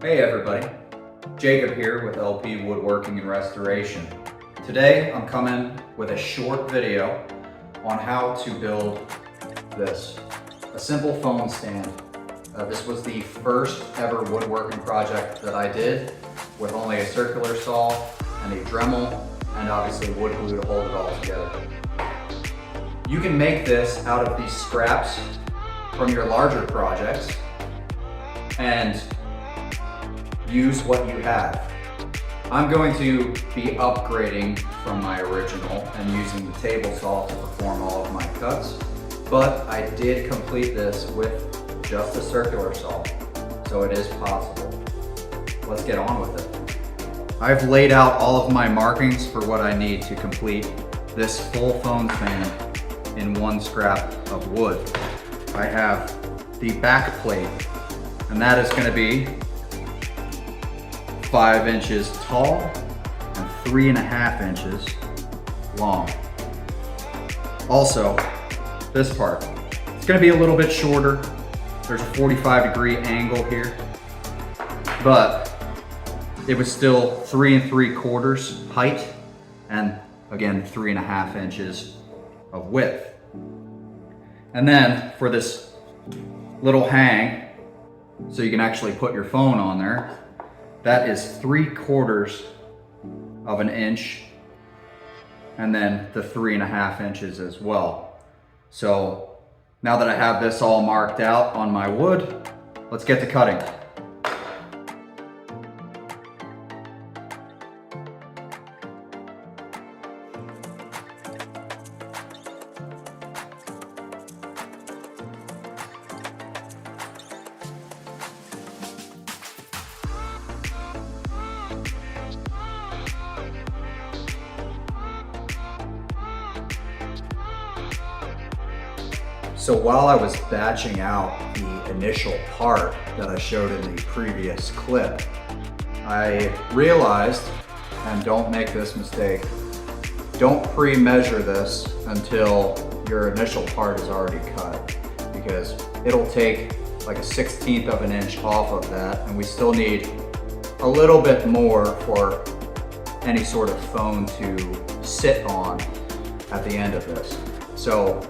Hey everybody, Jacob here with LP Woodworking and Restoration. Today I'm coming with a short video on how to build this, a simple phone stand. This was the first ever woodworking project that I did with only a circular saw and a Dremel and obviously wood glue to hold it all together. You can make this out of these scraps from your larger projects and use what you have. I'm going to be upgrading from my original and using the table saw to perform all of my cuts, but I did complete this with just a circular saw, so it is possible. Let's get on with it. I've laid out all of my markings for what I need to complete this full phone stand in one scrap of wood. I have the back plate, and that is going to be 5 inches tall and 3.5 inches long. Also, this part, it's going to be a little bit shorter. There's a 45-degree angle here, but it was still 3 3/4 height and again 3.5 inches of width. And then for this little hang, so you can actually put your phone on there, that is 3/4 of an inch, and then the 3.5 inches as well. So now that I have this all marked out on my wood, let's get to cutting. So while I was batching out the initial part that I showed in the previous clip, I realized, and don't make this mistake, don't pre-measure this until your initial part is already cut, because it'll take like a 1/16 of an inch off of that, and we still need a little bit more for any sort of phone to sit on at the end of this. So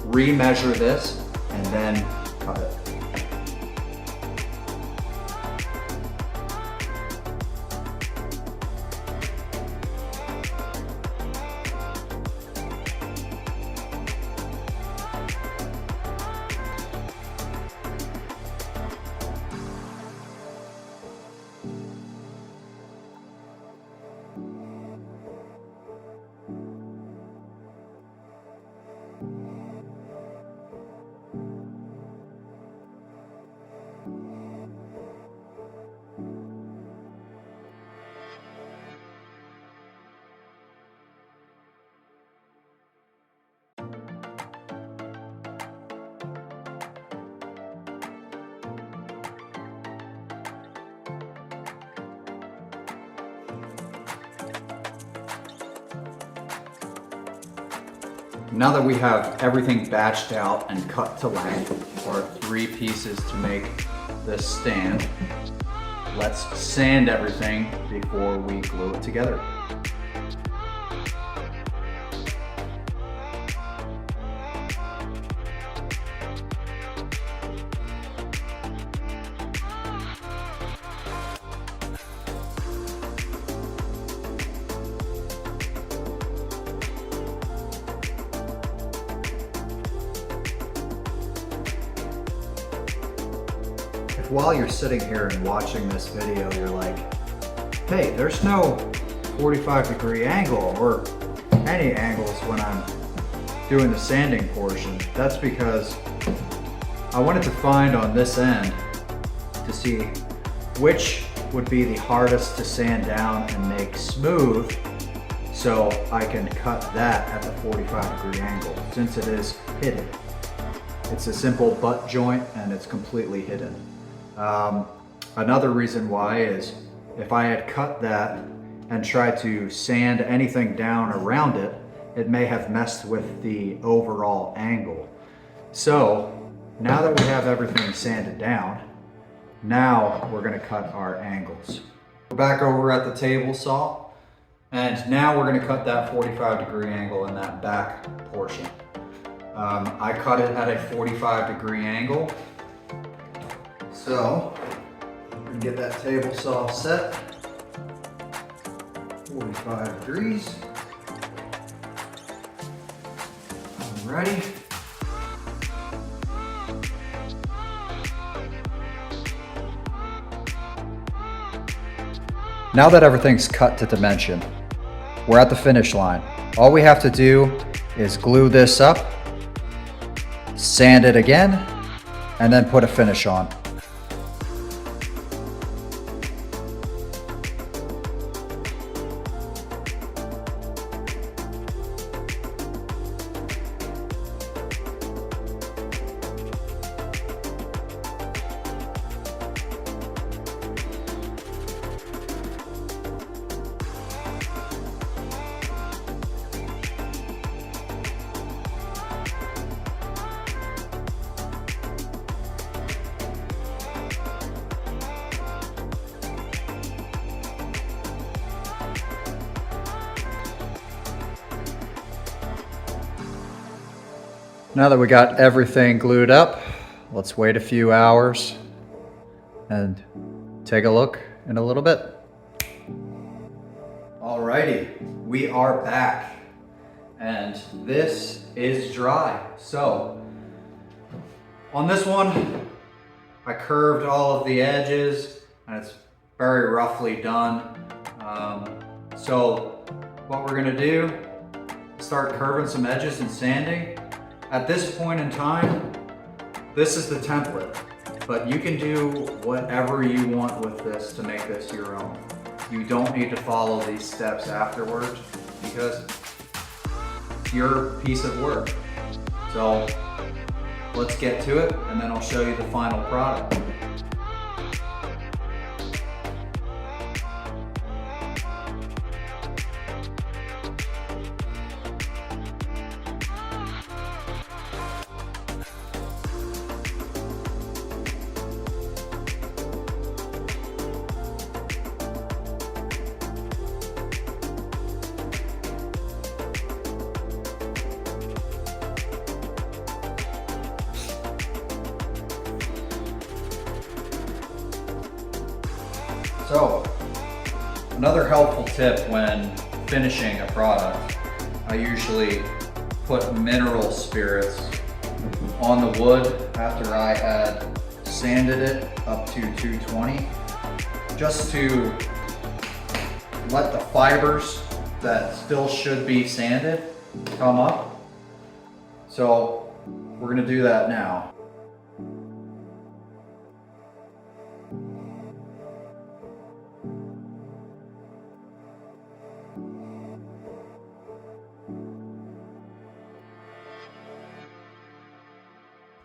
remeasure this and then cut it. Now that we have everything batched out and cut to length, or 3 pieces to make this stand, let's sand everything before we glue it together. If while you're sitting here and watching this video, you're like, hey, there's no 45-degree angle or any angles when I'm doing the sanding portion, that's because I wanted to find on this end to see which would be the hardest to sand down and make smooth, so I can cut that at the 45-degree angle, since it is hidden. It's a simple butt joint and it's completely hidden. Another reason why is if I had cut that and tried to sand anything down around it, it may have messed with the overall angle. So now that we have everything sanded down, Now we're gonna cut our angles. We're back over at the table saw, and now we're gonna cut that 45-degree angle in that back portion. I cut it at a 45-degree angle. So, we're gonna get that table saw set, 45 degrees. Alrighty. Now that everything's cut to dimension, we're at the finish line. All we have to do is glue this up, sand it again, and then put a finish on. Now that we got everything glued up, let's wait a few hours and take a look in a little bit. Alrighty, we are back and this is dry. So on this one, I curved all of the edges and it's very roughly done. So what we're gonna do, start curving some edges and sanding. At this point in time, this is the template, but you can do whatever you want with this to make this your own. You don't need to follow these steps afterwards because it's your piece of work. So let's get to it and then I'll show you the final product. So, another helpful tip when finishing a product, I usually put mineral spirits on the wood after I had sanded it up to 220, just to let the fibers that still should be sanded come up. So, we're gonna do that now.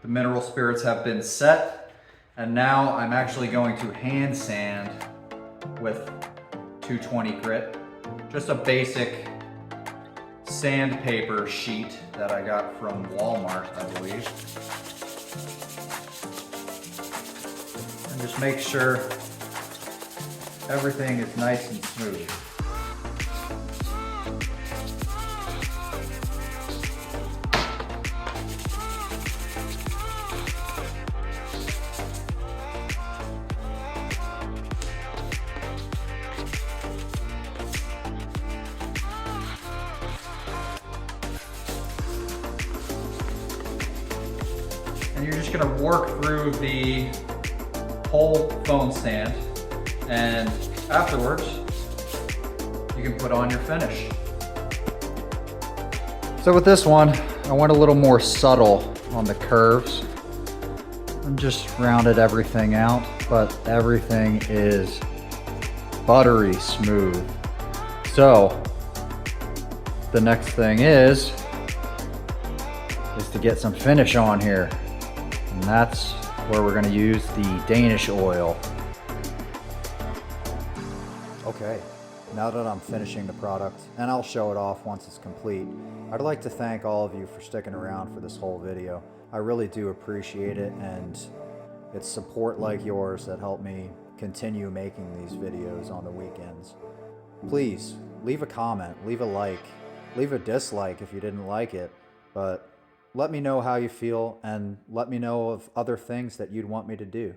The mineral spirits have been set, and now I'm actually going to hand sand with 220 grit. Just a basic sandpaper sheet that I got from Walmart, I believe. And just make sure everything is nice and smooth. And you're just gonna work through the whole phone stand, and afterwards you can put on your finish. So with this one, I went a little more subtle on the curves and just rounded everything out, but everything is buttery smooth. So the next thing is to get some finish on here. And that's where we're gonna use the Danish oil. Okay, now that I'm finishing the product, and I'll show it off once it's complete, I'd like to thank all of you for sticking around for this whole video. I really do appreciate it, and It's support like yours that help me continue making these videos on the weekends. Please leave a comment, leave a like, leave a dislike if you didn't like it, but let me know how you feel and let me know of other things that you'd want me to do.